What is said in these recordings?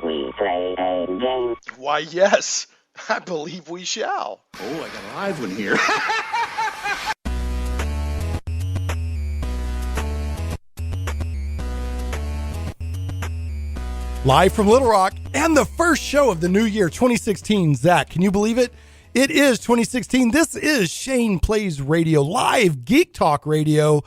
Shall we play a game? Why, yes, I believe we shall. Oh, I got a live one here. Live from Little Rock, and the first show of the new year, 2016. Zach, can you believe it? It is 2016. This is Shane Plays Radio, live Geek Talk Radio,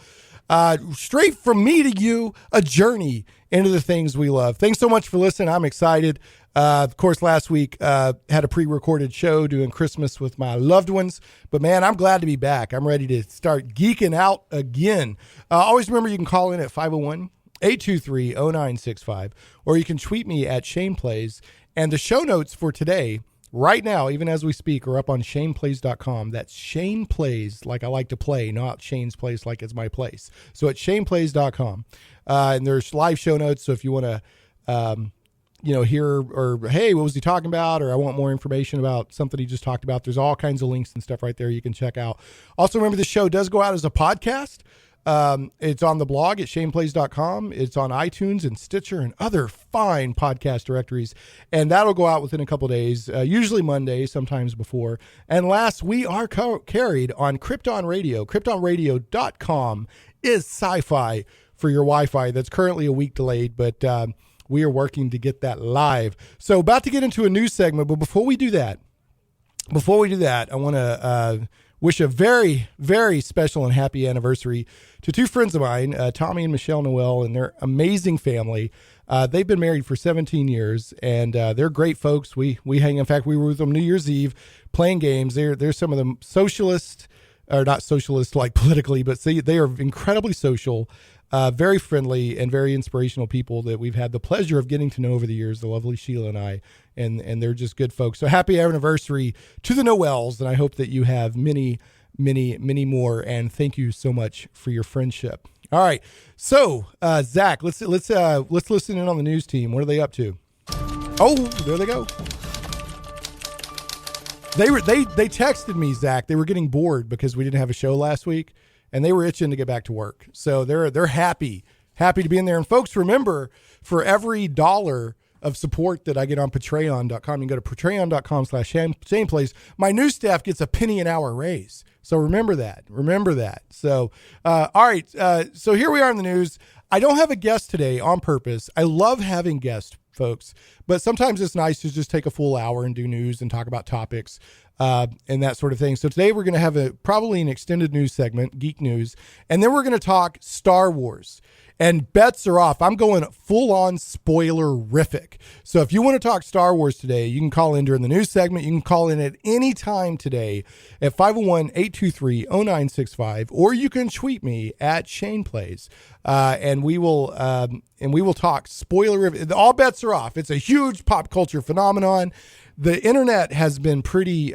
straight from me to you, a journey into the things we love. Thanks so much for listening. I'm excited. Of course, last week had a pre-recorded show doing Christmas with my loved ones, but man, I'm glad to be back. I'm ready to start geeking out again. Always remember you can call in at 501-823-0965, or you can tweet me at Shane Plays. And the show notes for today, right now, even as we speak, are up on shaneplays.com. That's Shane Plays, like I like to play, not Shane's Place like it's my place. So at shaneplays.com. And there's live show notes, so if you want to hear, or hey, what was he talking about? Or I want more information about something he just talked about. There's all kinds of links and stuff right there you can check out. Also, remember the show does go out as a podcast. It's on the blog at shaneplays.com. It's on iTunes and Stitcher and other fine podcast directories. And that'll go out within a couple days, usually Monday, sometimes before. And last, we are carried on Krypton Radio. KryptonRadio.com is SciFi for your Wi-Fi. That's currently a week delayed, but we are working to get that live. So about to get into a news segment, but before we do that, I want to wish a very, very special and happy anniversary to two friends of mine, Tommy and Michelle Noel, and their amazing family. They've been married for 17 years, and they're great folks. We hang. In fact, we were with them New Year's Eve playing games. They're some of the socialist, or not socialist like politically, but they are incredibly social, very friendly, and very inspirational people that we've had the pleasure of getting to know over the years, the lovely Sheila and I, and they're just good folks. So happy anniversary to the Noels, and I hope that you have many, many, many more, and thank you so much for your friendship. All right, so Zach, let's listen in on the news team. What are they up to? Oh, there they go. They texted me, Zach. They were getting bored because we didn't have a show last week, and they were itching to get back to work. So they're happy to be in there. And folks, remember, for every $1 of support that I get on Patreon.com, you can go to patreon.com/ShanePlays. My new staff gets a penny an hour raise. So remember that. So, all right. So here we are in the news. I don't have a guest today on purpose. I love having guests, folks, but sometimes it's nice to just take a full hour and do news and talk about topics and that sort of thing. So today we're going to have probably an extended news segment, Geek News, and then we're going to talk Star Wars. And bets are off. I'm going full-on spoilerific. So if you want to talk Star Wars today, you can call in during the news segment. You can call in at any time today at 501-823-0965, or you can tweet me at Shane Plays, and we will talk spoilerific. All bets are off. It's a huge pop culture phenomenon. The internet has been pretty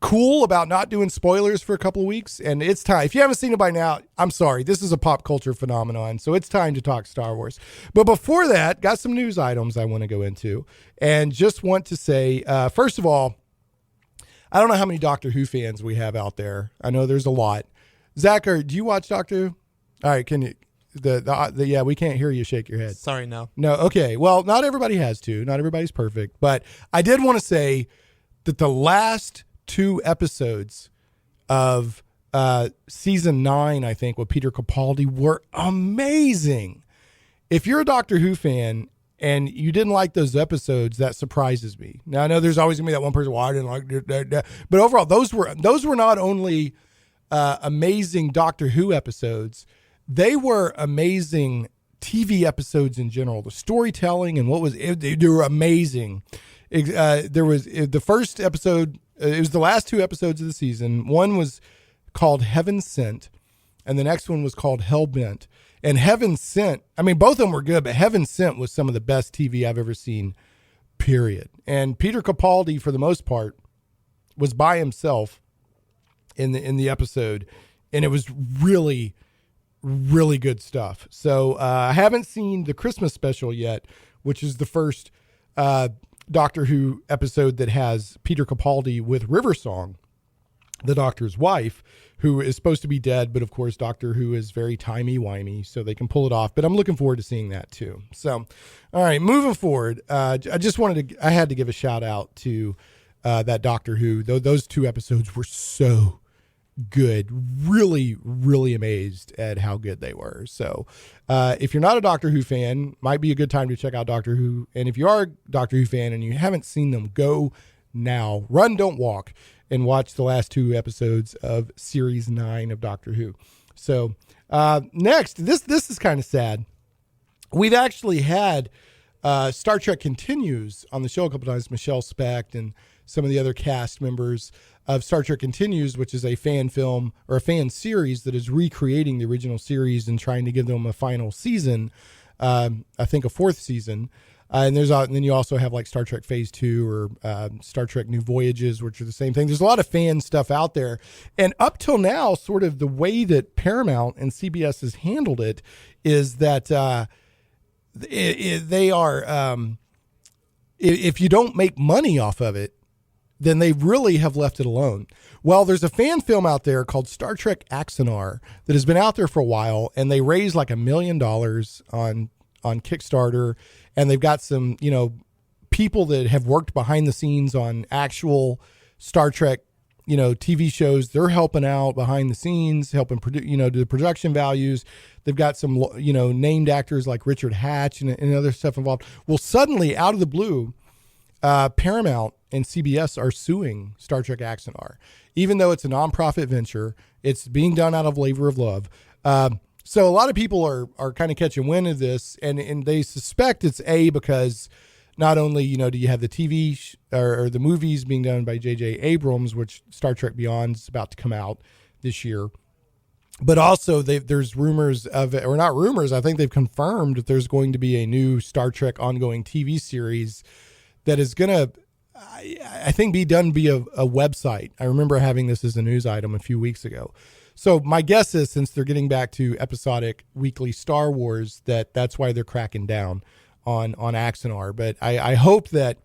cool about not doing spoilers for a couple of weeks, and it's time. If you haven't seen it by now, I'm sorry. This is a pop culture phenomenon, so it's time to talk Star Wars. But before that, got some news items I want to go into, and just want to say, first of all, I don't know how many Doctor Who fans we have out there. I know there's a lot. Zach, do you watch Doctor Who? All right, can you? Yeah, we can't hear you shake your head. Sorry, no. No, okay. Well, not everybody has to. Not everybody's perfect, but I did want to say that the last 2 episodes of season 9, I think, with Peter Capaldi were amazing. If you're a Doctor Who fan and you didn't like those episodes, that surprises me. Now I know there's always gonna be that one person, well, I didn't like that. But overall, those were not only amazing Doctor Who episodes, they were amazing TV episodes in general. The storytelling and they were amazing. There was the first episode. It was the last 2 episodes of the season. One was called Heaven Sent, and the next one was called Hellbent. And Heaven Sent, I mean, both of them were good, but Heaven Sent was some of the best TV I've ever seen, period. And Peter Capaldi, for the most part, was by himself in the episode, and it was really, really good stuff. So I haven't seen the Christmas special yet, which is the first Doctor Who episode that has Peter Capaldi with River Song. the Doctor's wife, who is supposed to be dead, but of course Doctor Who is very timey-wimey, so they can pull it off. But I'm looking forward to seeing that too. So, all right, moving forward, I had to give a shout out to that Doctor Who. Those 2 episodes were so good. Really, really amazed at how good they were. So if you're not a Doctor Who fan, might be a good time to check out Doctor Who. And if you are a Doctor Who fan and you haven't seen them, go now. Run, don't walk, and watch the last 2 episodes of Series 9 of Doctor Who. So next, this is kind of sad. We've actually had Star Trek Continues on the show a couple times. Michelle Specht and some of the other cast members of Star Trek Continues, which is a fan film or a fan series that is recreating the original series and trying to give them a final season. I think a 4th season. And then you also have like Star Trek Phase 2 or Star Trek New Voyages, which are the same thing. There's a lot of fan stuff out there. And up till now, sort of the way that Paramount and CBS has handled it is that they are, if you don't make money off of it, then they really have left it alone. Well, there's a fan film out there called Star Trek Axanar that has been out there for a while, and they raised like $1 million on Kickstarter, and they've got some, people that have worked behind the scenes on actual Star Trek, TV shows. They're helping out behind the scenes, helping do the production values. They've got some, named actors like Richard Hatch and other stuff involved. Well, suddenly out of the blue, Paramount and CBS are suing Star Trek Axanar, even though it's a nonprofit venture. It's being done out of labor of love. So a lot of people are kind of catching wind of this, and they suspect it's because not only, do you have the TV or the movies being done by J.J. Abrams, which Star Trek Beyond is about to come out this year, but also there's rumors of, or not rumors, I think they've confirmed that there's going to be a new Star Trek ongoing TV series that is going to, I think, be done via a website. I remember having this as a news item a few weeks ago. So my guess is, since they're getting back to episodic weekly Star Wars, that's why they're cracking down on Axanar. But I hope that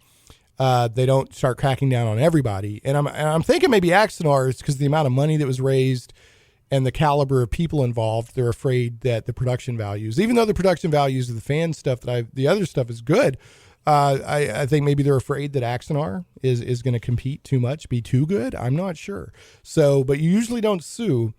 they don't start cracking down on everybody. And I'm thinking maybe Axanar is because the amount of money that was raised and the caliber of people involved, they're afraid that the production values, even though the production values of the fan stuff the other stuff is good, I think maybe they're afraid that Axanar is going to compete too much, be too good. I'm not sure. So, but you usually don't sue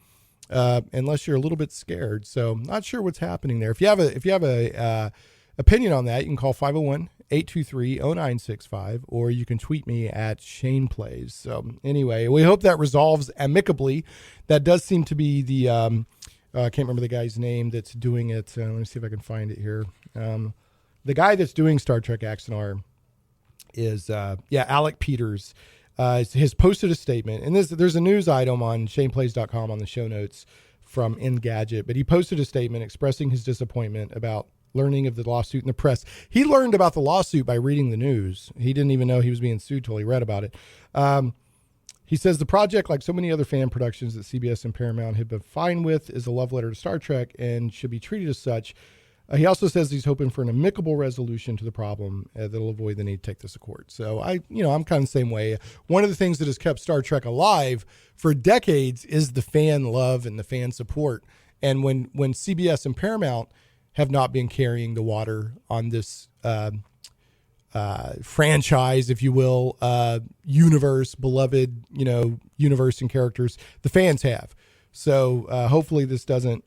unless you're a little bit scared. So, not sure what's happening there. If you have a opinion on that, you can call 501-823-0965, or you can tweet me at Shane Plays. So, anyway, we hope that resolves amicably. That does seem to be the I can't remember the guy's name that's doing it. Let me see if I can find it here. The guy that's doing Star Trek Axanar is, Alec Peters. Has posted a statement, and there's a news item on shaneplays.com on the show notes from Engadget, but he posted a statement expressing his disappointment about learning of the lawsuit in the press. He learned about the lawsuit by reading the news. He didn't even know he was being sued till he read about it. He says the project, like so many other fan productions that CBS and Paramount have been fine with, is a love letter to Star Trek and should be treated as such. He also says he's hoping for an amicable resolution to the problem that'll avoid the need to take this to court. So I'm kind of the same way. One of the things that has kept Star Trek alive for decades is the fan love and the fan support. And when CBS and Paramount have not been carrying the water on this franchise, if you will, universe, beloved, universe and characters, the fans have. So hopefully this doesn't,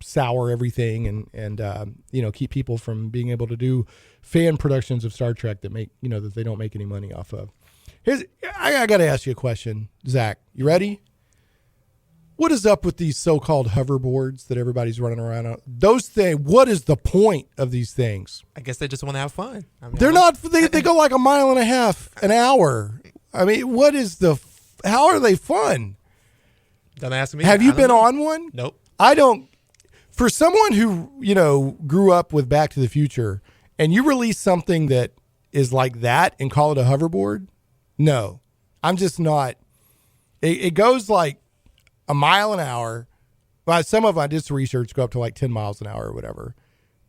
sour everything and keep people from being able to do fan productions of Star Trek that make, that they don't make any money off of. I got to ask you a question, Zach. You ready? What is up with these so-called hoverboards that everybody's running around on? Those things, what is the point of these things? I guess they just want to have fun. They're not, they go like 1.5 miles an hour. I mean, how are they fun? Don't ask me. Have you been on one? Nope. I don't. For someone who, grew up with Back to the Future and you release something that is like that and call it a hoverboard, no, I'm just not. It goes like 1 mile an hour. Well, some of them I did some research go up to like 10 miles an hour or whatever.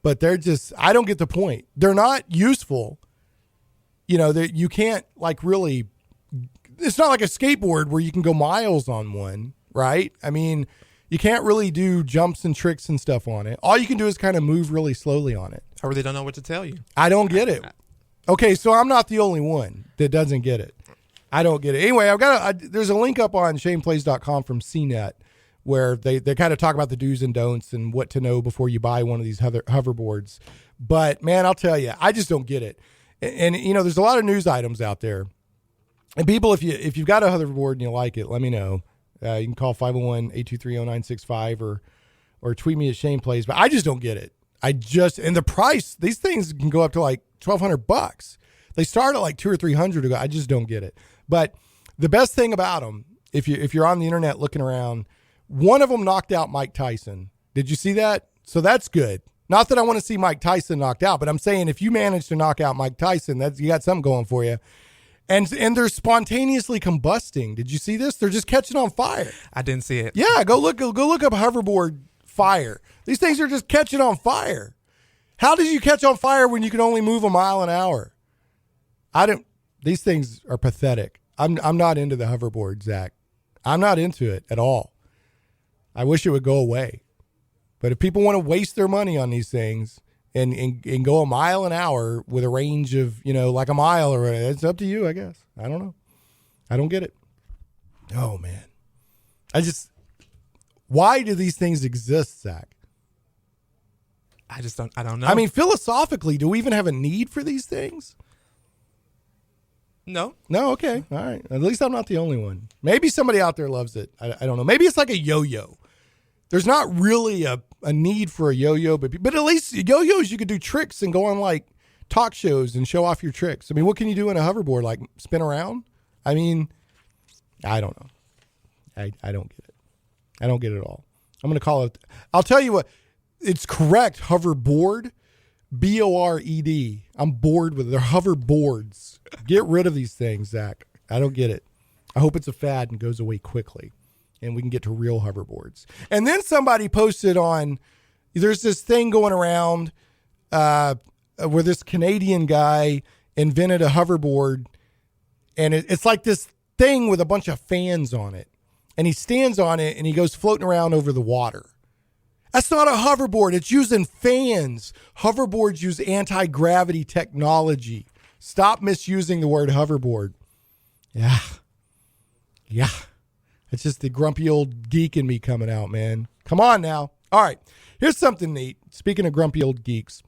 But I don't get the point. They're not useful. You can't like really, it's not like a skateboard where you can go miles on one, right? I mean, you can't really do jumps and tricks and stuff on it. All you can do is kind of move really slowly on it. I really don't know what to tell you. I don't get it. Okay, so I'm not the only one that doesn't get it. I don't get it. Anyway, there's a link up on shaneplays.com from CNET where they kind of talk about the do's and don'ts and what to know before you buy one of these hoverboards. But, man, I'll tell you, I just don't get it. And you know, there's a lot of news items out there. And people, if you've got a hoverboard and you like it, let me know. You can call 501-823-0965 or tweet me at Shane Plays. But I just don't get it. And the price, these things can go up to like $1,200. They start at like $200 or $300. I just don't get it. But the best thing about them, if you're on the internet looking around, one of them knocked out Mike Tyson. Did you see that? So that's good. Not that I want to see Mike Tyson knocked out, but I'm saying if you manage to knock out Mike Tyson, you got something going for you. And they're spontaneously combusting. Did you see this? They're just catching on fire. I didn't see it. Yeah, go look up hoverboard fire. These things are just catching on fire. How did you catch on fire when you can only move a mile an hour? These things are pathetic. I'm not into the hoverboard, Zach. I'm not into it at all. I wish it would go away. But if people want to waste their money on these things and go a mile an hour with a range of, like a mile or whatever, it's up to you, I guess. I don't know. I don't get it. Oh, man. Why do these things exist, Zach? I don't know. I mean, philosophically, do we even have a need for these things? No. No, okay. All right. At least I'm not the only one. Maybe somebody out there loves it. I don't know. Maybe it's like a yo-yo. There's not really a need for a yo-yo, but at least yo-yos, you could do tricks and go on like talk shows and show off your tricks. I mean, what can you do in a hoverboard? Like spin around? I mean, I don't know. I don't get it. I don't get it at all. I'm going to call it. I'll tell you what. It's correct. Hoverboard. B-O-R-E-D. I'm bored with it. They're hoverboards. Get rid of these things, Zach. I don't get it. I hope it's a fad and goes away quickly and we can get to real hoverboards. And then somebody posted there's this thing going around where this Canadian guy invented a hoverboard, and it's like this thing with a bunch of fans on it. And he stands on it and he goes floating around over the water. That's not a hoverboard. It's using fans. Hoverboards use anti-gravity technology. Stop misusing the word hoverboard. Yeah. It's just the grumpy old geek in me coming out, man. Come on now. All right. Here's something neat. Speaking of grumpy old geeks.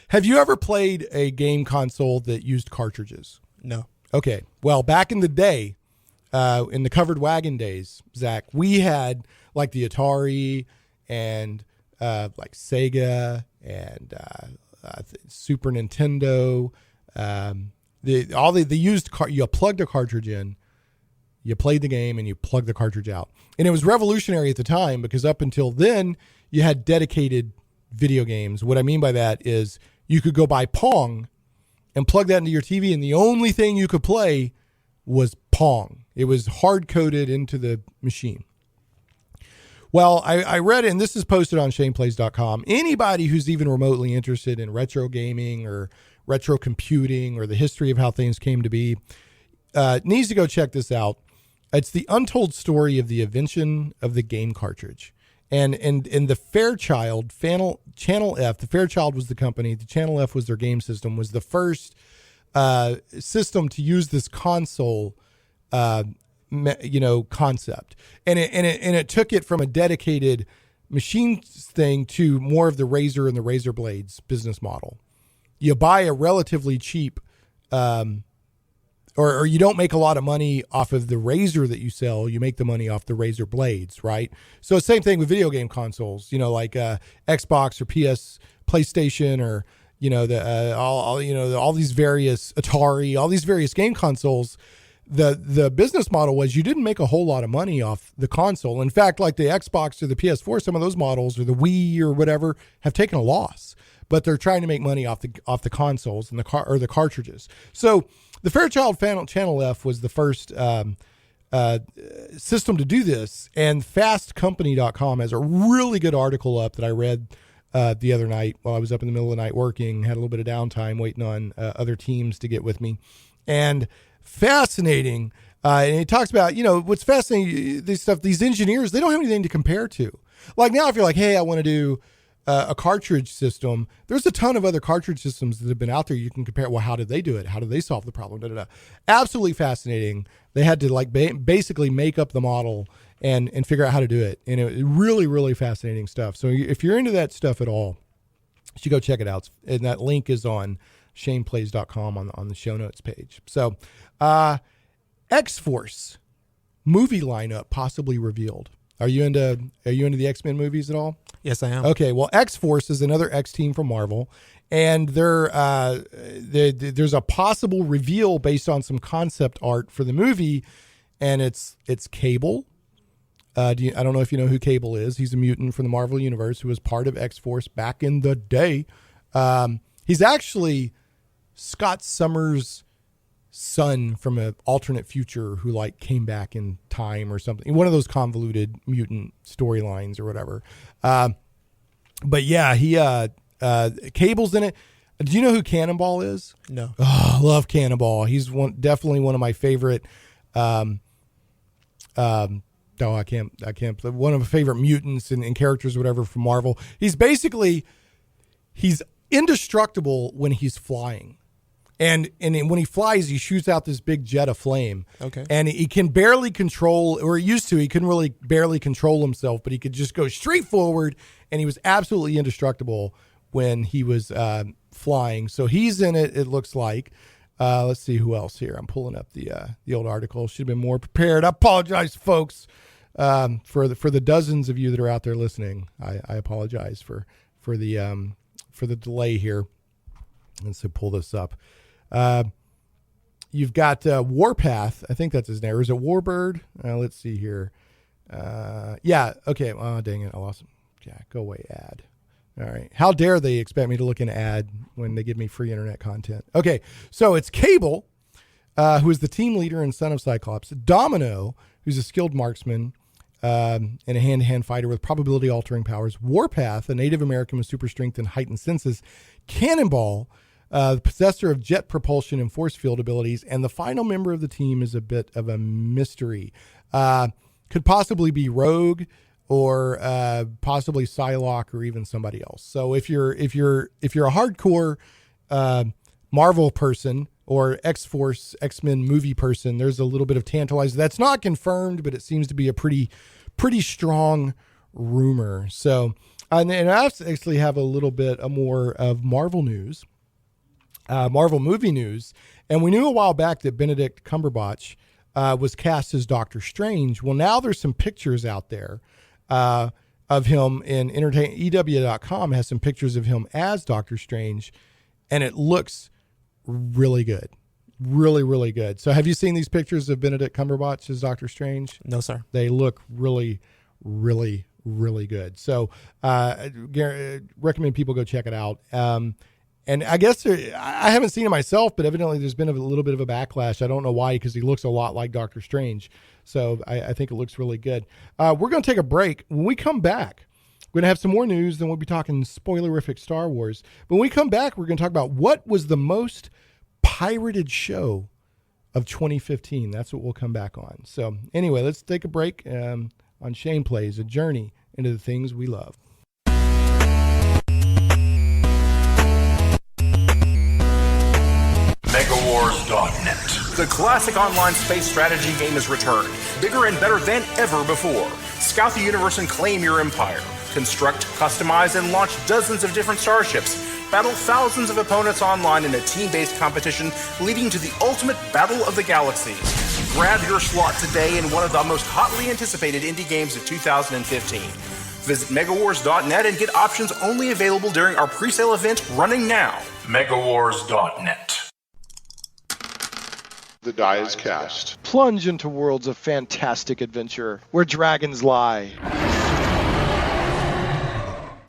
Have you ever played a game console that used cartridges? No. Okay. Well, back in the day, in the covered wagon days, Zach, we had like the Atari and like Sega and Super Nintendo. They used you plugged a cartridge in, you played the game, and you plugged the cartridge out. And it was revolutionary at the time because up until then, you had dedicated video games. What I mean by that is you could go buy Pong and plug that into your TV, and the only thing you could play was Pong. It was hard-coded into the machine. Well, I read it, and this is posted on shaneplays.com. Anybody who's even remotely interested in retro gaming or retro computing or the history of how things came to be needs to go check this out. It's the untold story of the invention of the game cartridge. And the Fairchild, Channel F, the Fairchild was the company, the Channel F was their game system, was the first system to use this console concept. And it took it from a dedicated machine thing to more of the razor and the razor blades business model. You buy a relatively cheap, or you don't make a lot of money off of the razor that you sell. You make the money off the razor blades, right? So same thing with video game consoles, like Xbox or PlayStation, or all these various Atari, all these various game consoles. The business model was you didn't make a whole lot of money off the console. In fact, like the Xbox or the PS4, some of those models, or the Wii or whatever, have taken a loss, but they're trying to make money off the consoles and the cartridges. So the Fairchild Channel F was the first system to do this, and fastcompany.com has a really good article up that I read the other night while I was up in the middle of the night working, had a little bit of downtime waiting on other teams to get with me. And fascinating. And he talks about, what's fascinating, these engineers, they don't have anything to compare to. Like now, if you're like, hey, I want to do a cartridge system, there's a ton of other cartridge systems that have been out there. You can compare, well, how did they do it? How did they solve the problem? Da, da, da. Absolutely fascinating. They had to basically make up the model and figure out how to do it. And it really, really fascinating stuff. So if you're into that stuff at all, you should go check it out. And that link is on shaneplays.com on the show notes page. So X-Force movie lineup possibly revealed. Are you into the X-Men movies at all? Yes, I am. Okay, well, X-Force is another X team from Marvel, and there's a possible reveal based on some concept art for the movie, and it's Cable. I don't know if you know who Cable is. He's a mutant from the Marvel Universe who was part of X-Force back in the day. He's actually Scott Summers' son from an alternate future who came back in time or something. One of those convoluted mutant storylines or whatever. But yeah, Cable's in it. Do you know who Cannonball is? No. Oh, I love Cannonball. He's definitely one of my favorite. I can't. One of my favorite mutants and characters, or whatever, from Marvel. He's indestructible when he's flying. And when he flies, he shoots out this big jet of flame. Okay. And he can barely control, or he used to, he couldn't really barely control himself, but he could just go straight forward. And he was absolutely indestructible when he was flying. So he's in it, it looks like. Let's see who else here. I'm pulling up the old article. Should have been more prepared. I apologize, folks, for the dozens of you that are out there listening. I apologize for the delay here. And so pull this up. You've got Warpath. I think that's his name. Or is it Warbird? Let's see here. Yeah. Okay. Oh, dang it. I lost him. Yeah. Go away. Ad. All right. How dare they expect me to look in ad when they give me free internet content? Okay. So it's Cable, who is the team leader and son of Cyclops. Domino, who's a skilled marksman and a hand-to-hand fighter with probability-altering powers. Warpath, a Native American with super strength and heightened senses. Cannonball, the possessor of jet propulsion and force field abilities. And the final member of the team is a bit of a mystery. Could possibly be Rogue or possibly Psylocke or even somebody else. So if you're a hardcore Marvel person or X-Force, X-Men movie person, there's a little bit of tantalizing. That's not confirmed, but it seems to be a pretty strong rumor. So, and I actually have a little bit more of Marvel news, Marvel movie news. And we knew a while back that Benedict Cumberbatch was cast as Doctor Strange. Well, now there's some pictures out there of him in EW.com has some pictures of him as Doctor Strange, and it looks really good. Really, really good. So have you seen these pictures of Benedict Cumberbatch as Doctor Strange? No, sir. They look really, really, really good. So recommend people go check it out. And I guess I haven't seen it myself, but evidently there's been a little bit of a backlash. I don't know why, because he looks a lot like Doctor Strange. So I think it looks really good. We're going to take a break. When we come back, we're going to have some more news. Then we'll be talking spoilerific Star Wars. When we come back, we're going to talk about what was the most pirated show of 2015. That's what we'll come back on. So anyway, let's take a break on Shane Plays, a journey into the things we love. Megawars.net. The classic online space strategy game has returned, bigger and better than ever before. Scout the universe and claim your empire. Construct, customize, and launch dozens of different starships. Battle thousands of opponents online in a team-based competition leading to the ultimate battle of the galaxies. Grab your slot today in one of the most hotly anticipated indie games of 2015. Visit Megawars.net and get options only available during our pre-sale event running now. Megawars.net. The die is cast. Plunge into worlds of fantastic adventure where dragons lie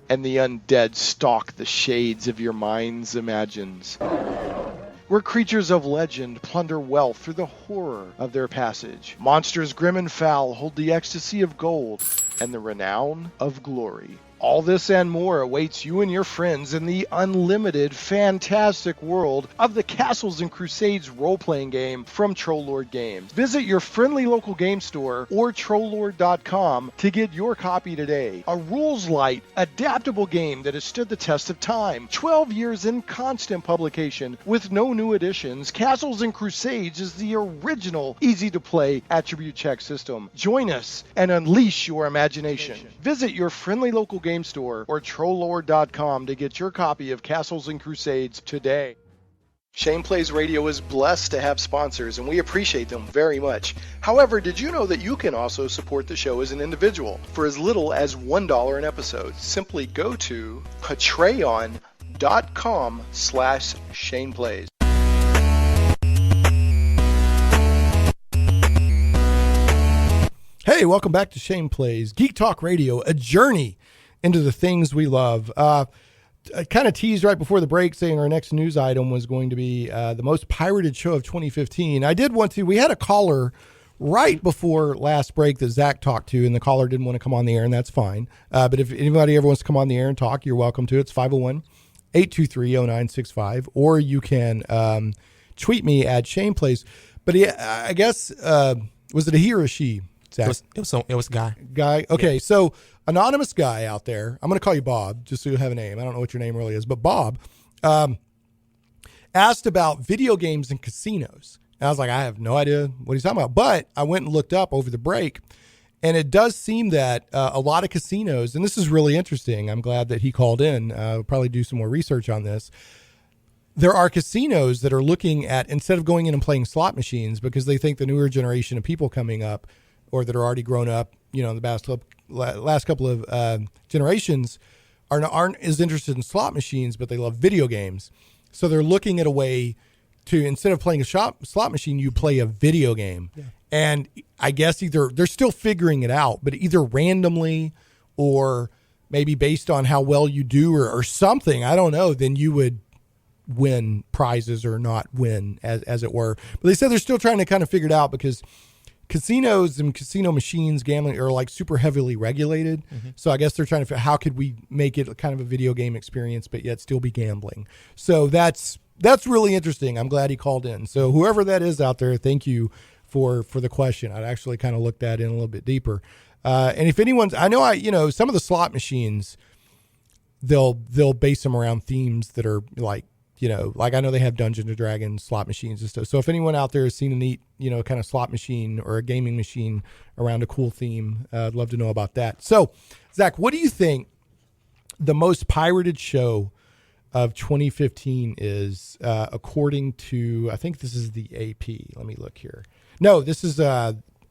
and the undead stalk the shades of your mind's imagines. Where creatures of legend plunder wealth through the horror of their passage. Monsters grim and foul hold the ecstasy of gold and the renown of glory. All this and more awaits you and your friends in the unlimited, fantastic world of the Castles and Crusades role-playing game from Trollord Games. Visit your friendly local game store or Trollord.com to get your copy today. A rules-light, adaptable game that has stood the test of time. 12 years in constant publication with no new additions, Castles and Crusades is the original, easy-to-play attribute check system. Join us and unleash your imagination. Visit your friendly local game store or Trollord.com to get your copy of Castles and Crusades today. Shane Plays Radio is blessed to have sponsors, and we appreciate them very much. However, did you know that you can also support the show as an individual for as little as $1 an episode? Simply go to patreon.com/Shane Plays. Hey, welcome back to Shane Plays Geek Talk Radio, a journey into the things we love. I kind of teased right before the break saying our next news item was going to be the most pirated show of 2015. We had a caller right before last break that Zach talked to, and the caller didn't want to come on the air, and that's fine. But if anybody ever wants to come on the air and talk, you're welcome to. It's 501-823-0965, or you can tweet me at Shane Plays. But I guess, was it a he or a she? Zach? It was a guy. Guy. Okay, yeah. So anonymous guy out there. I'm going to call you Bob, just so you have a name. I don't know what your name really is, but Bob asked about video games and casinos. And I was like, I have no idea what he's talking about. But I went and looked up over the break, and it does seem that a lot of casinos, and this is really interesting. I'm glad that he called in. We'll probably do some more research on this. There are casinos that are looking at, instead of going in and playing slot machines, because they think the newer generation of people coming up, or that are already grown up, in the last couple of generations, aren't as interested in slot machines, but they love video games. So they're looking at a way to, instead of playing a slot machine, you play a video game. Yeah. And I guess either they're still figuring it out, but either randomly or maybe based on how well you do or something, I don't know, then you would win prizes or not win, as it were. But they said they're still trying to kind of figure it out, because casinos and casino machines, gambling, are like super heavily regulated. Mm-hmm. So I guess they're trying to figure out how could we make it kind of a video game experience, but yet still be gambling. So that's really interesting. I'm glad he called in. So whoever that is out there, thank you for the question. I'd actually kind of looked that in a little bit deeper. And if anyone's, I know some of the slot machines, they'll base them around themes that are like I know they have Dungeons and Dragons slot machines and stuff. So if anyone out there has seen a neat, kind of slot machine or a gaming machine around a cool theme, I'd love to know about that. So, Zach, what do you think the most pirated show of 2015 is, according to, I think this is the AP. Let me look here. No, this is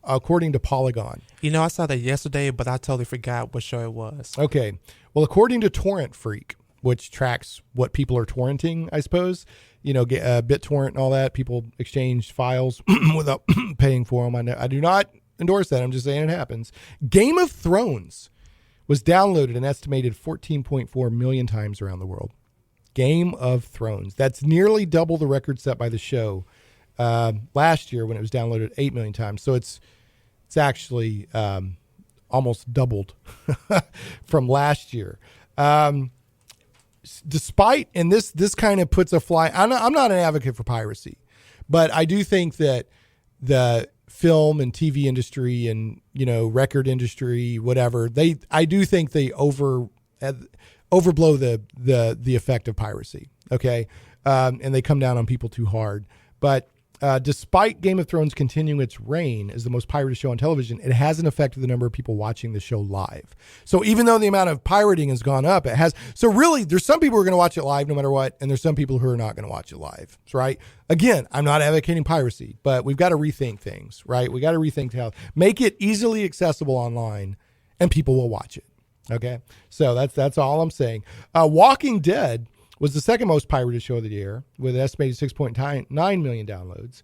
according to Polygon. I saw that yesterday, but I totally forgot what show it was. Okay. Well, according to Torrent Freak, which tracks what people are torrenting, I suppose, BitTorrent and all that. People exchange files without paying for them. I do not endorse that. I'm just saying it happens. Game of Thrones was downloaded an estimated 14.4 million times around the world. Game of Thrones. That's nearly double the record set by the show last year when it was downloaded 8 million times. So it's actually almost doubled from last year. Despite, and this kind of puts a fly, I'm not an advocate for piracy, but I do think that the film and TV industry and, record industry, whatever, I do think they overblow the effect of piracy. Okay. And they come down on people too hard, but despite Game of Thrones continuing its reign as the most pirated show on television, it hasn't affected the number of people watching the show live. So even though the amount of pirating has gone up, it has. So really, there's some people who are going to watch it live no matter what, and there's some people who are not going to watch it live. Right? Again, I'm not advocating piracy, but we've got to rethink things, right? We got to rethink how make it easily accessible online, and people will watch it. Okay, so that's all I'm saying. Walking Dead was the second most pirated show of the year with an estimated 6.9 million downloads.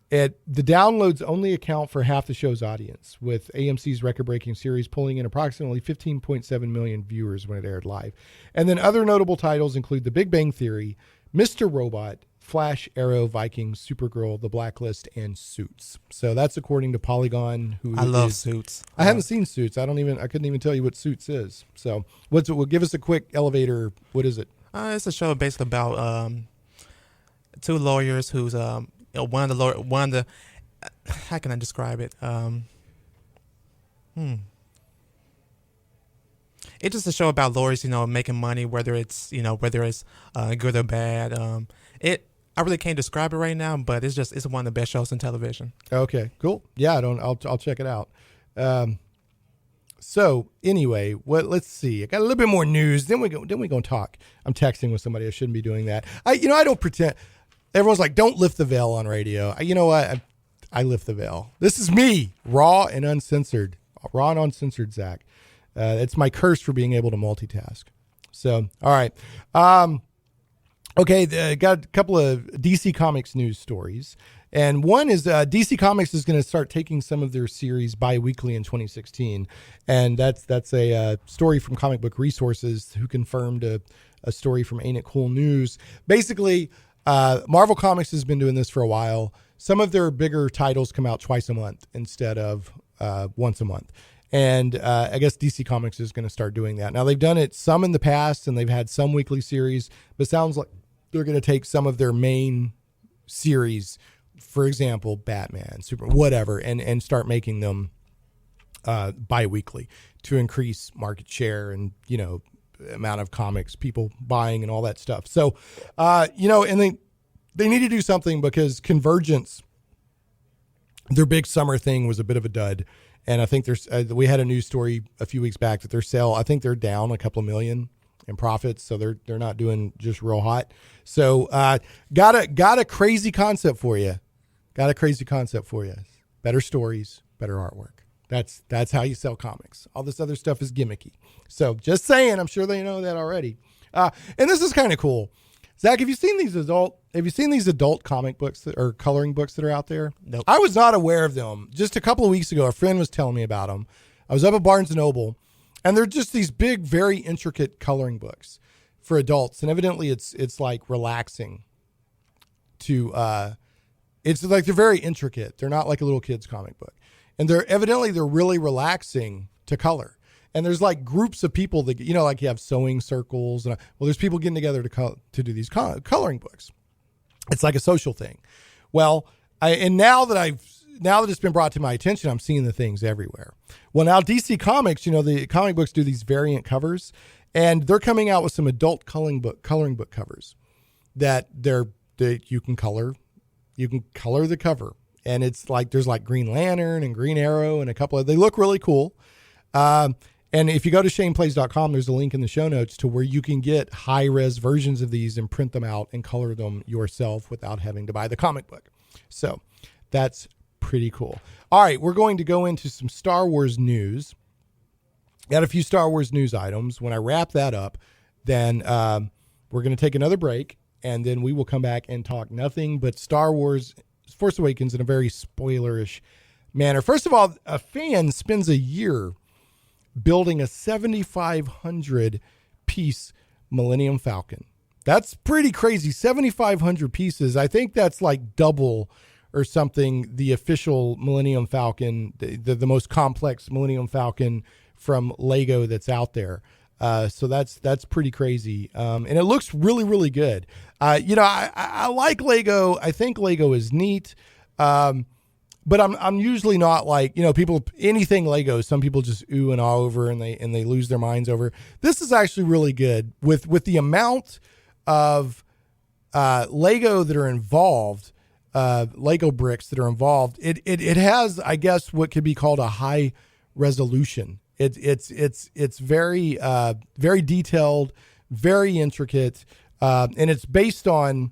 The downloads only account for half the show's audience, with AMC's record-breaking series pulling in approximately 15.7 million viewers when it aired live. And then other notable titles include The Big Bang Theory, Mr. Robot, Flash, Arrow, Vikings, Supergirl, The Blacklist, and Suits. So that's according to Polygon. I love Suits. I haven't seen Suits. I couldn't even tell you what Suits is. So what's it? Well, give us a quick elevator. What is it? It's a show basically about two lawyers who's one of the how can I describe it? It's just a show about lawyers, making money, whether it's good or bad. I really can't describe it right now, but it's one of the best shows on television. Okay, cool. Yeah, I'll check it out. So anyway, let's see. I got a little bit more news. Then we go talk. I'm texting with somebody. I shouldn't be doing that. I don't pretend. Everyone's like, don't lift the veil on radio. You know what? I lift the veil. This is me, raw and uncensored. Raw and uncensored, Zach. It's my curse for being able to multitask. So, all right. Okay, got a couple of DC Comics news stories. And one is DC Comics is going to start taking some of their series bi-weekly in 2016. And that's a story from Comic Book Resources, who confirmed a story from Ain't It Cool News. Basically, Marvel Comics has been doing this for a while. Some of their bigger titles come out twice a month instead of once a month. And I guess DC Comics is going to start doing that. Now, they've done it some in the past, and they've had some weekly series, but it sounds like they're going to take some of their main series, for example, Batman, Super, whatever, and start making them bi-weekly to increase market share and, amount of comics people buying and all that stuff. So, and they need to do something because Convergence, their big summer thing, was a bit of a dud. And I think we had a news story a few weeks back that their sale, I think they're down a couple of million in profits. So they're not doing just real hot. So got a crazy concept for you. Better stories, better artwork. That's how you sell comics. All this other stuff is gimmicky. So just saying, I'm sure they know that already. And this is kind of cool. Zach, have you seen these adult comic books or coloring books that are out there? Nope. I was not aware of them. Just a couple of weeks ago, a friend was telling me about them. I was up at Barnes & Noble, and they're just these big, very intricate coloring books for adults. And evidently it's like relaxing to, it's like they're very intricate. They're not like a little kid's comic book. And they're really relaxing to color. And there's like groups of people that, like you have sewing circles. And there's people getting together to do these coloring books. It's like a social thing. Well, now that it's been brought to my attention, I'm seeing the things everywhere. Well, now DC Comics, the comic books do these variant covers, and they're coming out with some adult coloring book covers that you can color. You can color the cover, and it's like there's like Green Lantern and Green Arrow and a couple of. They look really cool. And if you go to shaneplays.com, there's a link in the show notes to where you can get high-res versions of these and print them out and color them yourself without having to buy the comic book. So that's pretty cool. All right, we're going to go into some Star Wars news. Got a few Star Wars news items. When I wrap that up, then we're going to take another break, and then we will come back and talk nothing but Star Wars Force Awakens in a very spoilerish manner. First of all, a fan spends a year building a 7,500 piece Millennium Falcon. That's pretty crazy. 7,500 pieces. I think that's like double or something the official Millennium Falcon, the most complex Millennium Falcon from Lego that's out there. So that's pretty crazy. And it looks really, really good. I like Lego. I think Lego is neat. But I'm usually not like, people, anything Lego, some people just ooh and ah over and they lose their minds over. This is actually really good with the amount of Lego that are involved, Lego bricks that are involved. It has, I guess, what could be called a high resolution. It's very, very detailed, very intricate. And it's based on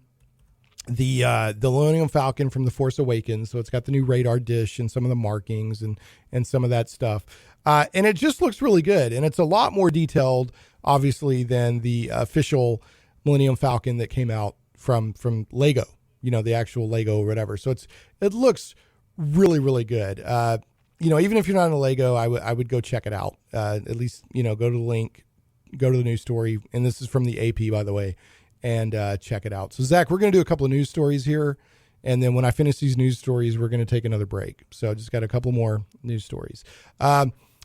the Millennium Falcon from The Force Awakens. So it's got the new radar dish and some of the markings and some of that stuff. And it just looks really good. And it's a lot more detailed, obviously, than the official Millennium Falcon that came out from Lego, the actual Lego or whatever. So it looks really, really good. Even if you're not in a Lego, I would go check it out. At least, go to the link, go to the news story. And this is from the AP, by the way. and check it out. So, Zach, we're going to do a couple of news stories here. And then when I finish these news stories, we're going to take another break. So just got a couple more news stories.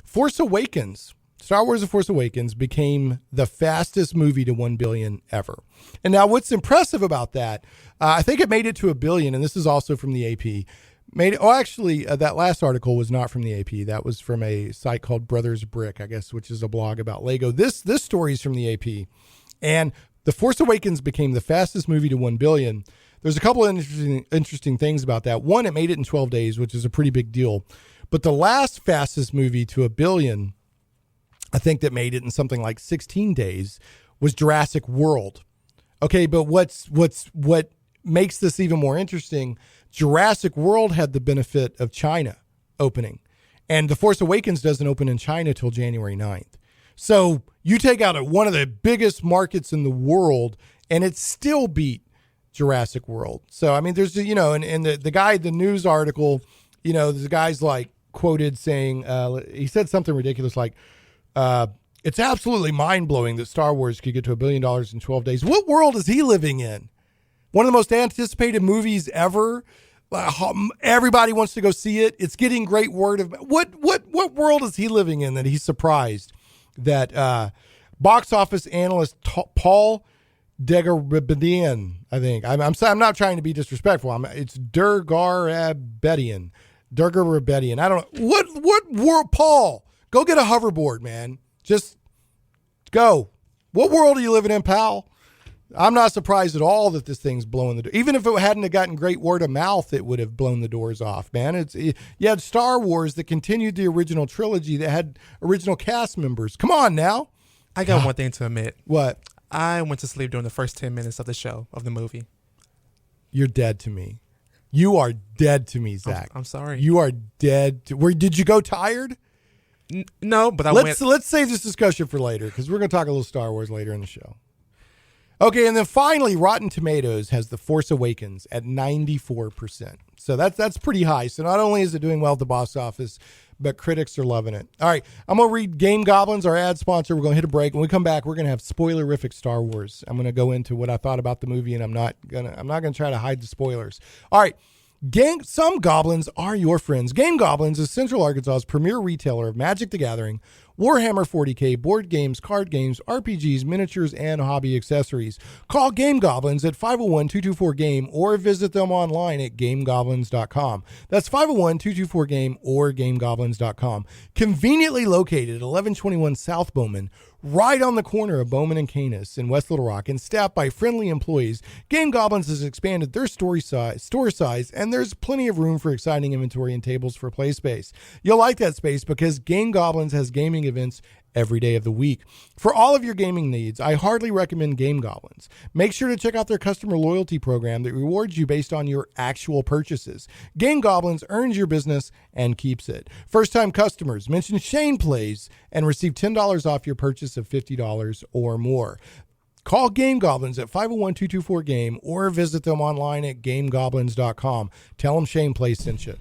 Force Awakens. Star Wars The Force Awakens became the fastest movie to 1 billion ever. And now what's impressive about that, I think it made it to 1 billion, and this is also from the AP. That last article was not from the AP. That was from a site called Brothers Brick, I guess, which is a blog about Lego. This story is from the AP. And The Force Awakens became the fastest movie to 1 billion. There's a couple of interesting things about that. One, it made it in 12 days, which is a pretty big deal. But the last fastest movie to 1 billion, I think that made it in something like 16 days, was Jurassic World. Okay, but what makes this even more interesting, Jurassic World had the benefit of China opening. And The Force Awakens doesn't open in China till January 9th. So you take out one of the biggest markets in the world, and it still beat Jurassic World. So, I mean, there's, and the guy, the news article, the guy's like quoted saying, he said something ridiculous like, it's absolutely mind-blowing that Star Wars could get to $1 billion in 12 days. What world is he living in? One of the most anticipated movies ever. Everybody wants to go see it. It's getting great word of what world is he living in that he's surprised that box office analyst Paul Degarabedian, I think. I'm not trying to be disrespectful. It's Dergarabedian. I don't know. What world, Paul? Go get a hoverboard, man. Just go. What world are you living in, pal? I'm not surprised at all that this thing's blowing the door. Even if it hadn't have gotten great word of mouth, it would have blown the doors off, man. You had Star Wars that continued the original trilogy that had original cast members. Come on now. I got one thing to admit. What? I went to sleep during the first 10 minutes of the movie. You're dead to me. You are dead to me, Zach. I'm sorry. You are dead. Did you go tired? No, but Let's save this discussion for later because we're going to talk a little Star Wars later in the show. Okay, and then finally, Rotten Tomatoes has The Force Awakens at 94%. So that's pretty high. So not only is it doing well at the box office, but critics are loving it. All right, I'm going to read Game Goblins, our ad sponsor. We're going to hit a break. When we come back, we're going to have Spoilerific Star Wars. I'm going to go into what I thought about the movie, and I'm not going to try to hide the spoilers. All right. Some goblins are your friends. Game Goblins is Central Arkansas's premier retailer of Magic the Gathering, Warhammer 40K, board games, card games, RPGs, miniatures, and hobby accessories. Call Game Goblins at 501-224-GAME or visit them online at GameGoblins.com. That's 501-224-GAME or GameGoblins.com. Conveniently located at 1121 South Bowman, right on the corner of Bowman and Canis in West Little Rock, and staffed by friendly employees, Game Goblins has expanded their store size, and there's plenty of room for exciting inventory and tables for play space. You'll like that space because Game Goblins has gaming events every day of the week. For all of your gaming needs, I heartily recommend Game Goblins. Make sure to check out their customer loyalty program that rewards you based on your actual purchases. Game Goblins earns your business and keeps it. First-time customers, mention Shane Plays and receive $10 off your purchase of $50 or more. Call Game Goblins at 501-224-GAME or visit them online at GameGoblins.com. Tell them Shane Plays sent you.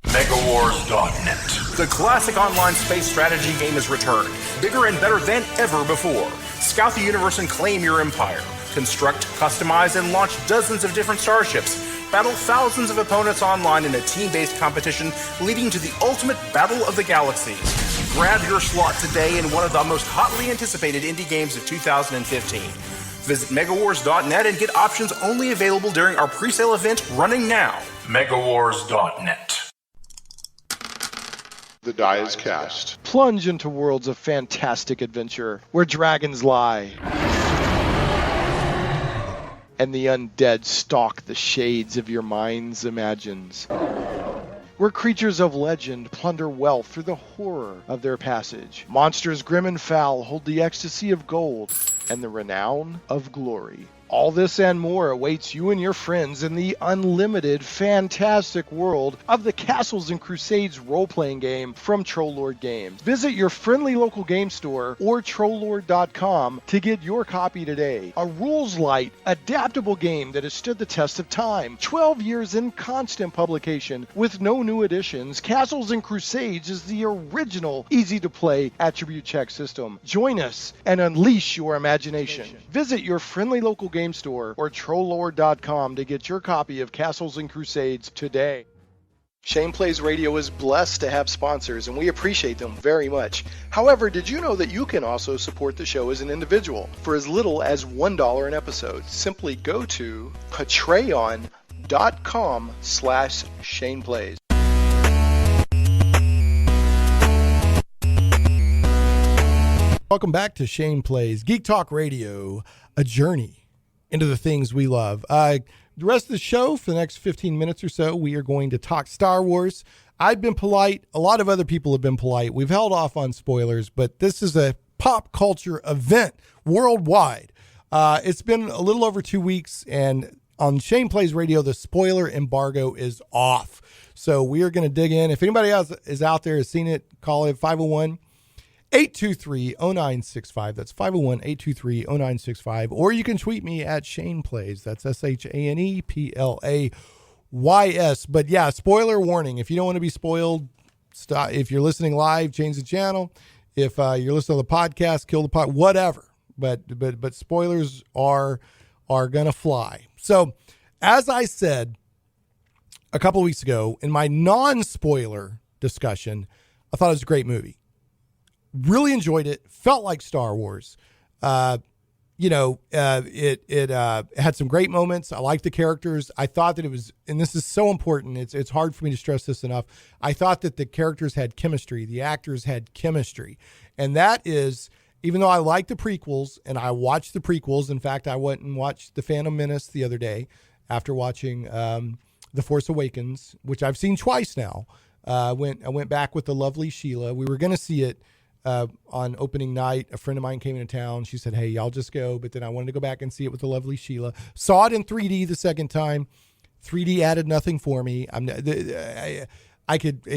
MegaWars.net. The classic online space strategy game has returned, bigger and better than ever before. Scout the universe and claim your empire. Construct, customize, and launch dozens of different starships. Battle thousands of opponents online in a team-based competition leading to the ultimate battle of the galaxies. Grab your slot today in one of the most hotly anticipated indie games of 2015. Visit MegaWars.net and get options only available during our pre-sale event running now. MegaWars.net. The die is cast. Plunge into worlds of fantastic adventure where dragons lie and the undead stalk the shades of your mind's imagines. Where creatures of legend plunder wealth through the horror of their passage. Monsters grim and foul hold the ecstasy of gold and the renown of glory. All this and more awaits you and your friends in the unlimited, fantastic world of the Castles and Crusades role-playing game from Trollord Games. Visit your friendly local game store or Trollord.com to get your copy today. A rules-light, adaptable game that has stood the test of time. 12 years in constant publication with no new additions, Castles and Crusades is the original, easy-to-play attribute check system. Join us and unleash your imagination. Visit your friendly local game store or Trollord.com to get your copy of Castles and Crusades today. Shane Plays Radio is blessed to have sponsors, and we appreciate them very much. However, did you know that you can also support the show as an individual for as little as $1 an episode? Simply go to patreon.com/ShanePlays. Welcome back to Shane Plays Geek Talk Radio, a journey into the things we love. The rest of the show, for the next 15 minutes or so, we are going to talk Star Wars. I've been polite. A lot of other people have been polite. We've held off on spoilers, but this is a pop culture event worldwide. It's been a little over 2 weeks, and on Shane Plays Radio, the spoiler embargo is off. So we are going to dig in. If anybody else is out there has seen it, call it 501-823-0965. That's 501-823-0965. Or you can tweet me at Shane Plays. That's ShanePlays. But yeah, spoiler warning. If you don't want to be spoiled, stop. If you're listening live, change the channel. If you're listening to the podcast, kill the pod, whatever. But spoilers are gonna fly. So, as I said a couple of weeks ago in my non-spoiler discussion, I thought it was a great movie. Really enjoyed it. Felt like Star Wars. It had some great moments. I liked the characters. I thought that it was, and this is so important. It's hard for me to stress this enough. I thought that the characters had chemistry. The actors had chemistry. And that is, even though I like the prequels and I watched the prequels. In fact, I went and watched The Phantom Menace the other day after watching The Force Awakens, which I've seen twice now. I went back with the lovely Sheila. We were going to see it on opening night. A friend of mine came into town. She said, hey, y'all just go. But then I wanted to go back and see it with the lovely Sheila. Saw it in 3D the second time. 3D added nothing for me. It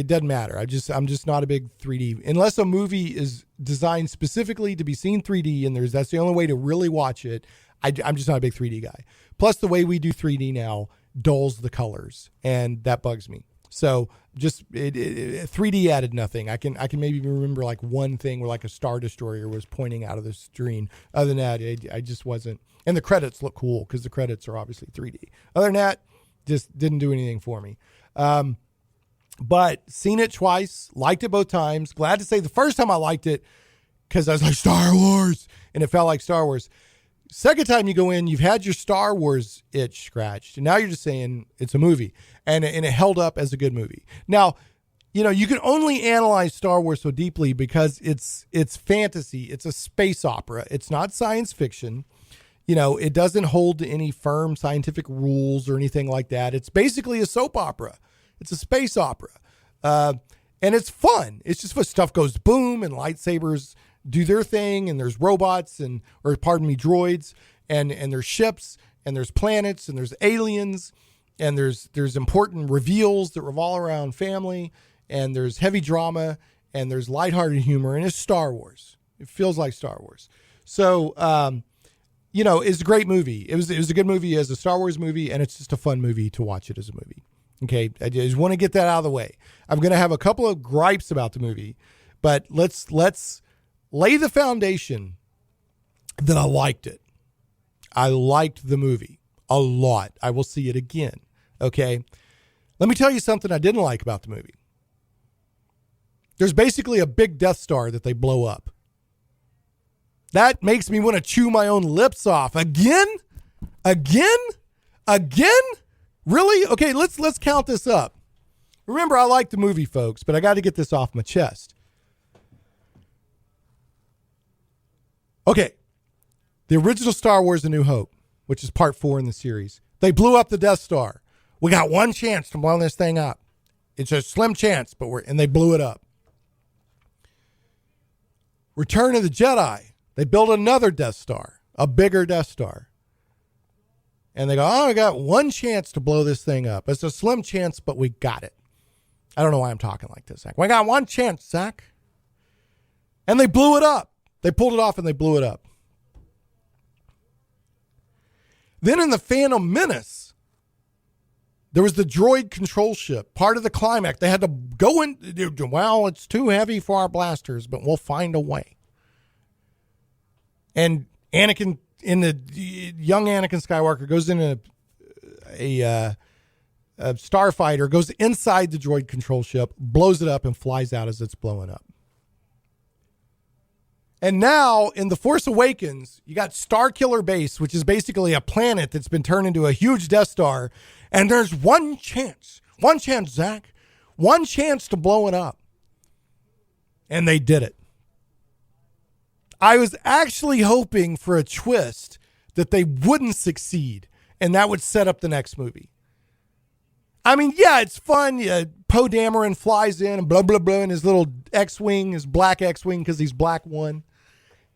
doesn't matter. I'm just not a big 3D. Unless a movie is designed specifically to be seen 3D and that's the only way to really watch it. I'm just not a big 3D guy. Plus the way we do 3D now dulls the colors, and that bugs me. So just 3D added nothing. I can maybe remember like one thing where like a Star Destroyer was pointing out of the screen. Other than that, I just wasn't. And the credits look cool because the credits are obviously 3D. Other than that, just didn't do anything for me. But seen it twice, liked it both times. Glad to say the first time I liked it because I was like, Star Wars, and it felt like Star Wars. Second time you go in, you've had your Star Wars itch scratched, and now you're just saying it's a movie, and it held up as a good movie. Now, you can only analyze Star Wars so deeply because it's fantasy. It's a space opera. It's not science fiction. It doesn't hold to any firm scientific rules or anything like that. It's basically a soap opera. It's a space opera. And it's fun. It's just what stuff goes boom and lightsabers do their thing, and there's robots droids, and there's ships, and there's planets, and there's aliens, and there's important reveals that revolve around family, and there's heavy drama, and there's lighthearted humor, and it's Star Wars. It feels like Star Wars. So, it's a great movie. It was a good movie as a Star Wars movie, and it's just a fun movie to watch it as a movie. Okay, I just want to get that out of the way. I'm going to have a couple of gripes about the movie, but let's lay the foundation that I liked it. I liked the movie a lot. I will see it again. Okay, let me tell you something I didn't like about the movie. There's basically a big Death Star that they blow up. That makes me want to chew my own lips off. Again? Really? Okay, let's count this up. Remember, I like the movie, folks, but I got to get this off my chest. Okay, the original Star Wars: A New Hope, which is part 4 in the series. They blew up the Death Star. We got one chance to blow this thing up. It's a slim chance, and they blew it up. Return of the Jedi. They built another Death Star, a bigger Death Star. And they go, oh, I got one chance to blow this thing up. It's a slim chance, but we got it. I don't know why I'm talking like this, Zach. We got one chance, Zach. And they blew it up. They pulled it off and they blew it up. Then in the Phantom Menace, there was the droid control ship, part of the climax. They had to go in. Well, it's too heavy for our blasters, but we'll find a way. And Anakin, young Anakin Skywalker, goes in a starfighter, goes inside the droid control ship, blows it up, and flies out as it's blowing up. And now in The Force Awakens, you got Starkiller Base, which is basically a planet that's been turned into a huge Death Star. And there's one chance, Zach, one chance to blow it up. And they did it. I was actually hoping for a twist that they wouldn't succeed, and that would set up the next movie. I mean, yeah, it's fun. Yeah, Poe Dameron flies in and blah, blah, blah, in his little X-Wing, his black X-Wing, because he's black one.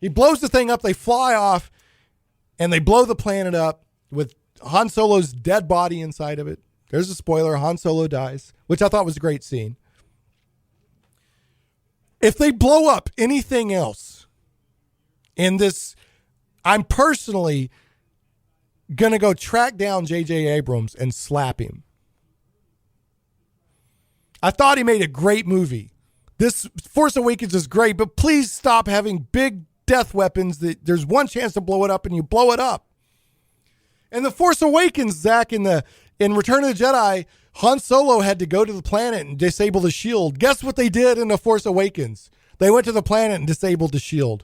He blows the thing up, they fly off, and they blow the planet up with Han Solo's dead body inside of it. There's a spoiler, Han Solo dies, which I thought was a great scene. If they blow up anything else in this, I'm personally going to go track down J.J. Abrams and slap him. I thought he made a great movie. This Force Awakens is great, but please stop having big death weapons that there's one chance to blow it up and you blow it up. And The Force Awakens, Zach, in Return of the Jedi, Han Solo had to go to the planet and disable the shield. Guess what they did in The Force Awakens? They went to the planet and disabled the shield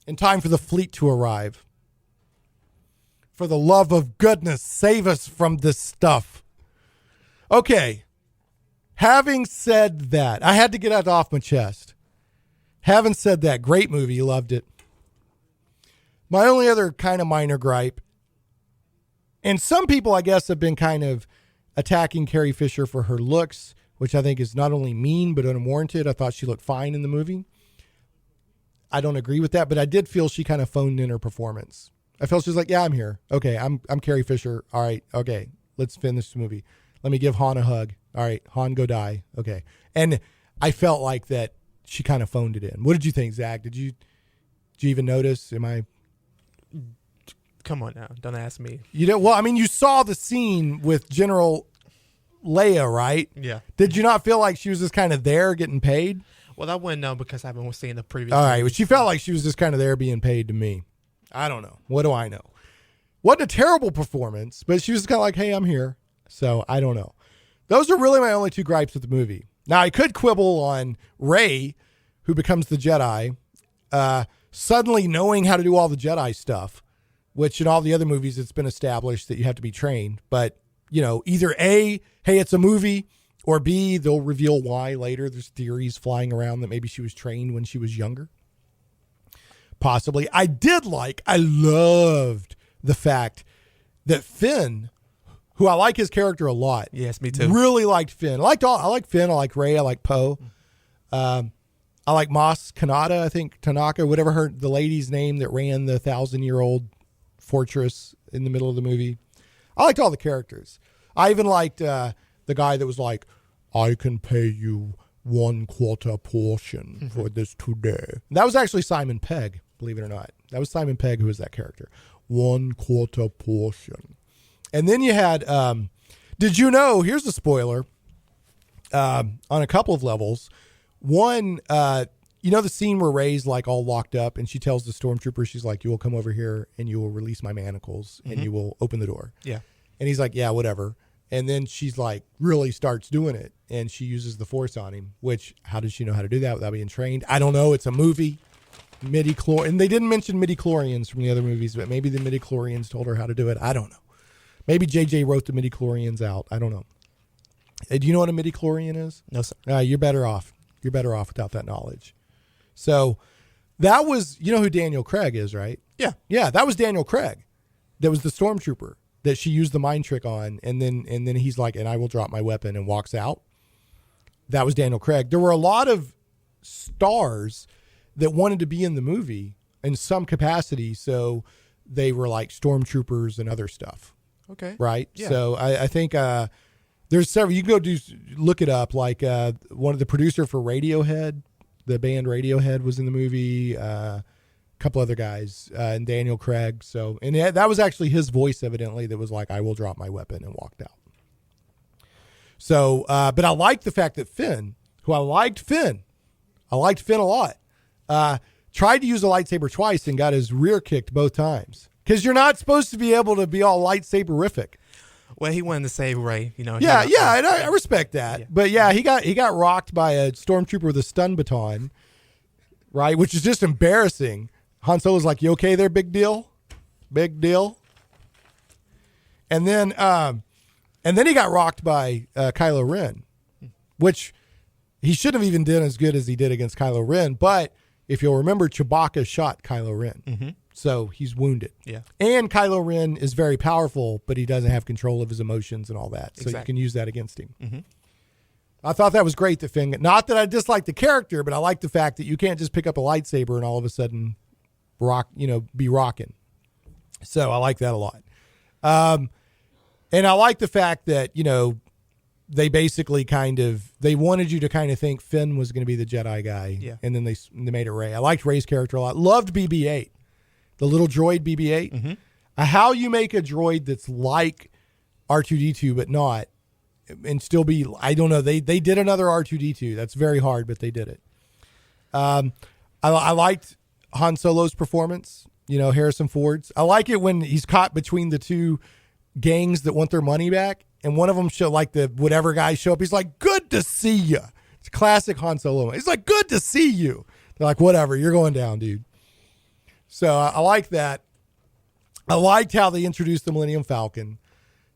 in time for the fleet to arrive. For the love of goodness, save us from this stuff. Okay. Having said that, I had to get that off my chest. Having said that, great movie. Loved it. My only other kind of minor gripe, and some people, I guess, have been kind of attacking Carrie Fisher for her looks, which I think is not only mean, but unwarranted. I thought she looked fine in the movie. I don't agree with that, but I did feel she kind of phoned in her performance. I felt she was like, yeah, I'm here. Okay, I'm Carrie Fisher. All right, okay, let's finish the movie. Let me give Han a hug. All right, Han, go die. Okay. And I felt like that she kind of phoned it in. What did you think, Zach? Did you even notice? Come on now. Don't ask me. You know, well, I mean, you saw the scene with General Leia, right? Yeah. Did you not feel like she was just kind of there getting paid? Well, I wouldn't know because I haven't seen the previous. All right, but she felt like she was just kind of there being paid to me. I don't know. What do I know? Wasn't a terrible performance, but she was kind of like, hey, I'm here. So I don't know. Those are really my only two gripes with the movie. Now, I could quibble on Rey, who becomes the Jedi, suddenly knowing how to do all the Jedi stuff, which in all the other movies, it's been established that you have to be trained. But, you know, either A, hey, it's a movie, or B, they'll reveal why later. There's theories flying around that maybe she was trained when she was younger. Possibly. I loved the fact that Finn, who I like his character a lot. Yes, me too. Really liked Finn. I like Finn. I like Rey. I like Poe. I like Maz Kanata. I think Tanaka, whatever the lady's name that ran the 1,000-year-old fortress in the middle of the movie. I liked all the characters. I even liked the guy that was like, I can pay you 1/4 portion for this today. That was actually Simon Pegg, believe it or not. That was Simon Pegg who was that character. 1/4 portion. And then you had, did you know, here's a spoiler, on a couple of levels. One, you know the scene where Rey's like all locked up and she tells the stormtrooper, she's like, you will come over here and you will release my manacles and you will open the door. Yeah. And he's like, yeah, whatever. And then she's like, really starts doing it. And she uses the Force on him, which, how does she know how to do that without being trained? I don't know. It's a movie. And they didn't mention midichlorians from the other movies, but maybe the midichlorians told her how to do it. I don't know. Maybe JJ wrote the midichlorians out. I don't know. Do you know what a midichlorian is? No, sir. You're better off. You're better off without that knowledge. So that was, you know who Daniel Craig is, right? Yeah. Yeah, that was Daniel Craig. That was the stormtrooper that she used the mind trick on. And then he's like, and I will drop my weapon, and walks out. That was Daniel Craig. There were a lot of stars that wanted to be in the movie in some capacity. So they were like stormtroopers and other stuff. Okay. Right. Yeah. So I think there's several. You can go look it up. Like one of the producer for Radiohead, the band Radiohead, was in the movie. A couple other guys, and Daniel Craig. So, and that was actually his voice, evidently, that was like, "I will drop my weapon," and walked out. So, but I liked the fact that Finn, I liked Finn a lot, tried to use a lightsaber twice and got his rear kicked both times. Because you're not supposed to be able to be all lightsaberific. Well, he wanted to save Rey, you know. Yeah, and I respect that. Yeah. But yeah, he got rocked by a stormtrooper with a stun baton, right? Which is just embarrassing. Han Solo's like, "You okay there, big deal? Big deal?" And then he got rocked by Kylo Ren, which he shouldn't have even done as good as he did against Kylo Ren. But if you'll remember, Chewbacca shot Kylo Ren. Mm-hmm. So he's wounded. Yeah. And Kylo Ren is very powerful, but he doesn't have control of his emotions and all that. So Exactly. you can use that against him. Mm-hmm. I thought that was great that Finn, not that I dislike the character, but I like the fact that you can't just pick up a lightsaber and all of a sudden be rocking. So I like that a lot. And I like the fact that, they basically they wanted you to kind of think Finn was going to be the Jedi guy. Yeah. And then they made it Rey. I liked Rey's character a lot. Loved BB-8. The little droid BB-8. Mm-hmm. How you make a droid that's like R2-D2 but not, and still be, I don't know. They did another R2-D2. That's very hard, but they did it. I liked Han Solo's performance. Harrison Ford's. I like it when he's caught between the two gangs that want their money back, and one of them the whatever guys show up. He's like, "Good to see you." It's classic Han Solo. He's like, "Good to see you." They're like, "Whatever, you're going down, dude." So I like that. I liked how they introduced the Millennium Falcon.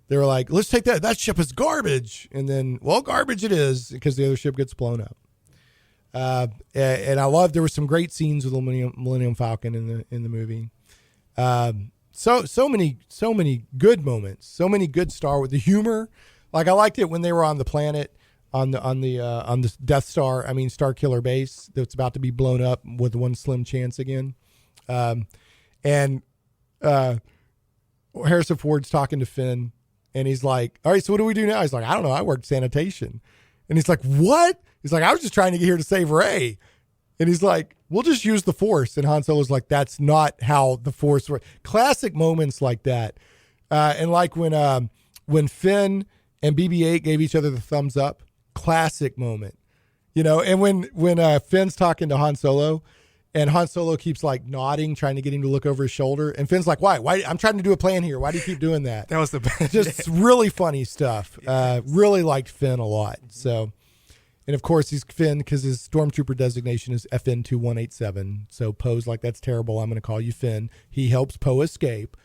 They were like, "Let's take that. That ship is garbage," and then, well, garbage it is because the other ship gets blown up. And I loved there were some great scenes with the Millennium Falcon in the movie. So many good moments, so many good Star Wars. The humor, like I liked it when they were on the planet on the Death Star. I mean, Star Killer base that's about to be blown up with one slim chance again. And Harrison Ford's talking to Finn, and he's like, "All right, so what do we do now?" He's like, "I don't know. I worked sanitation." And he's like, "What?" He's like, "I was just trying to get here to save Rey." And he's like, "We'll just use the Force." And Han Solo's like, "That's not how the Force works." Classic moments like that. And like when Finn and BB-8 gave each other the thumbs up, classic moment. And when Finn's talking to Han Solo, and Han Solo keeps like nodding, trying to get him to look over his shoulder. And Finn's like, why? I'm trying to do a plan here. Why do you keep doing that? That was the best. Just really funny stuff. Really liked Finn a lot. So, and of course he's Finn because his stormtrooper designation is FN2187. So Poe's like, "That's terrible. I'm going to call you Finn." He helps Poe escape.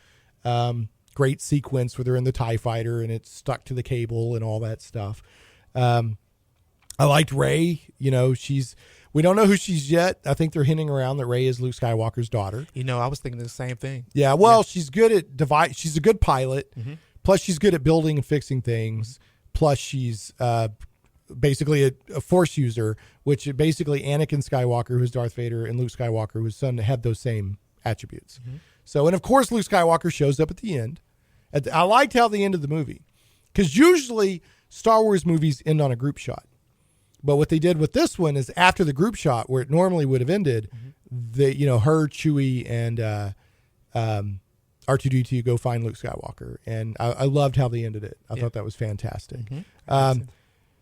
Great sequence where they're in the TIE fighter and it's stuck to the cable and all that stuff. I liked Rey. We don't know who she's yet. I think they're hinting around that Rey is Luke Skywalker's daughter. I was thinking the same thing. Yeah, well, she's good at she's a good pilot. Mm-hmm. Plus, she's good at building and fixing things. Plus, she's basically a Force user, which basically Anakin Skywalker, who's Darth Vader, and Luke Skywalker, whose son, had those same attributes. Mm-hmm. So, and of course, Luke Skywalker shows up at the end. I liked how they ended the movie, because usually Star Wars movies end on a group shot. But what they did with this one is after the group shot, where it normally would have ended, her, Chewie, and R2-D2 go find Luke Skywalker. And I loved how they ended it. I thought that was fantastic. Mm-hmm.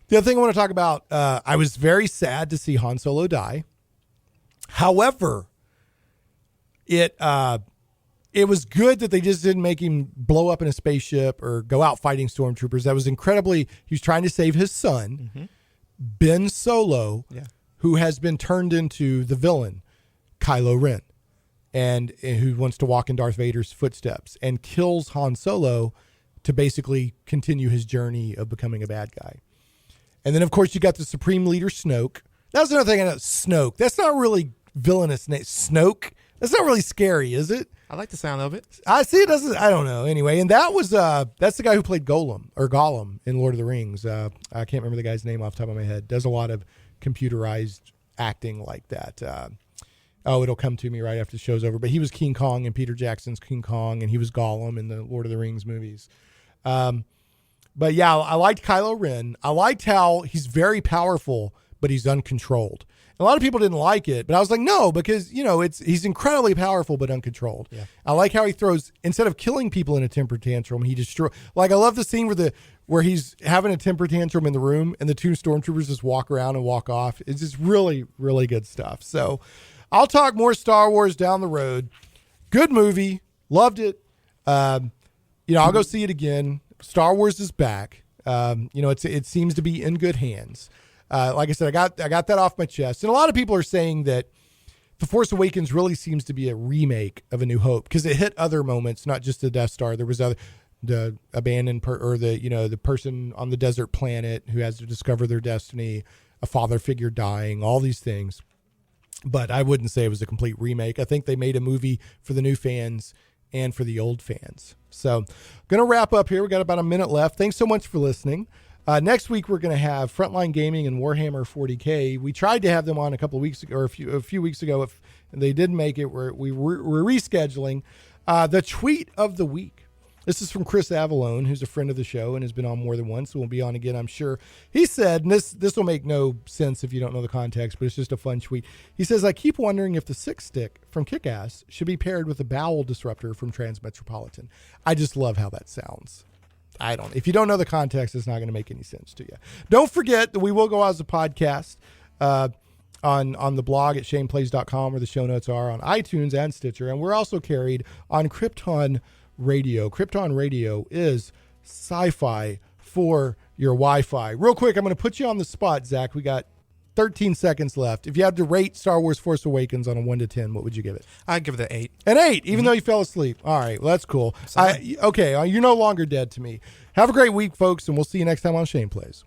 The other thing I want to talk about, I was very sad to see Han Solo die. However, it was good that they just didn't make him blow up in a spaceship or go out fighting stormtroopers. That was he was trying to save his son. Mm-hmm. Ben Solo, who has been turned into the villain, Kylo Ren, and who wants to walk in Darth Vader's footsteps, and kills Han Solo to basically continue his journey of becoming a bad guy. And then, of course, you got the Supreme Leader Snoke. That was another thing I know. Snoke. That's not really villainous name. Snoke. That's not really scary, is it? I like the sound of it. I see. It doesn't. I don't know. Anyway, and that's the guy who played Gollum in Lord of the Rings. I can't remember the guy's name off the top of my head. Does a lot of computerized acting like that. Oh, it'll come to me right after the show's over. But he was King Kong in Peter Jackson's King Kong, and he was Gollum in the Lord of the Rings movies. But yeah, I liked Kylo Ren. I liked how he's very powerful, but he's uncontrolled. A lot of people didn't like it, but I was like, no, because, he's incredibly powerful, but uncontrolled. Yeah. I like how he throws, instead of killing people in a temper tantrum, he destroys. Like, I love the scene where he's having a temper tantrum in the room and the two stormtroopers just walk around and walk off. It's just really, really good stuff. So I'll talk more Star Wars down the road. Good movie. Loved it. I'll go see it again. Star Wars is back. It seems to be in good hands. Like I said, I got that off my chest. And a lot of people are saying that The Force Awakens really seems to be a remake of A New Hope because it hit other moments, not just the Death Star. There was the abandoned the person on the desert planet who has to discover their destiny, a father figure dying, all these things. But I wouldn't say it was a complete remake. I think they made a movie for the new fans and for the old fans. So I'm going to wrap up here. We got about a minute left. Thanks so much for listening. Next week, we're going to have Frontline Gaming and Warhammer 40K. We tried to have them on a couple of weeks ago, or a few weeks ago. And they didn't make it. We're rescheduling. The tweet of the week. This is from Chris Avalone, who's a friend of the show and has been on more than once. So we'll be on again, I'm sure. He said, and this will make no sense if you don't know the context, but it's just a fun tweet. He says, I keep wondering if the Six Stick from Kick-Ass should be paired with the Bowel Disruptor from Transmetropolitan. I just love how that sounds. If you don't know the context, it's not going to make any sense to you. Don't forget that we will go out as a podcast on the blog at shaneplays.com, where the show notes are, on iTunes and Stitcher. And we're also carried on Krypton Radio. Krypton Radio is sci-fi for your Wi-Fi. Real quick, I'm going to put you on the spot, Zach. We got 13 seconds left. If you had to rate Star Wars Force Awakens on a 1 to 10, what would you give it? I'd give it an 8. An 8, even though you fell asleep. All right, well, that's cool. Okay, you're no longer dead to me. Have a great week, folks, and we'll see you next time on Shane Plays.